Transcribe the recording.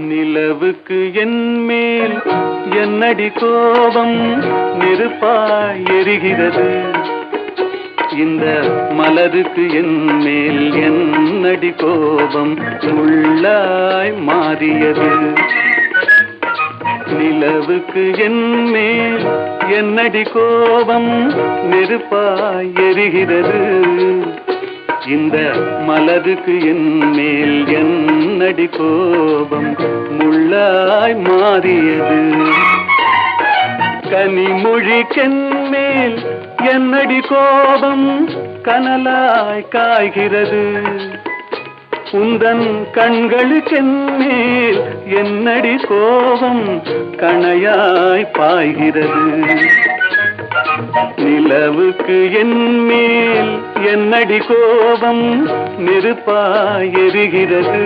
நிலவுக்கு என் மேல் என்னடி கோபம் நெருப்பாய் எரிகிறது. இந்த மலருக்கு என் மேல் என்னடி கோபம் முள்ளாய் மாறியது. நிலவுக்கு என் மேல் என்னடி கோபம் நெருப்பாய் எரிகிறது. இந்த மலருக்கு என் மேல் என்னடி கோபம் முள்ளாய் மாறியது. கனிமொழிக்கென் மேல் என்னடி கோபம் கனலாய் காய்கிறது. உந்தன் கண்களுக்கென் மேல் என்னடி கோபம் கணையாய் பாய்கிறது. நிலவுக்கு என் மேல் என்னடி கோபம் நெருப்பாய் எரிகிறது.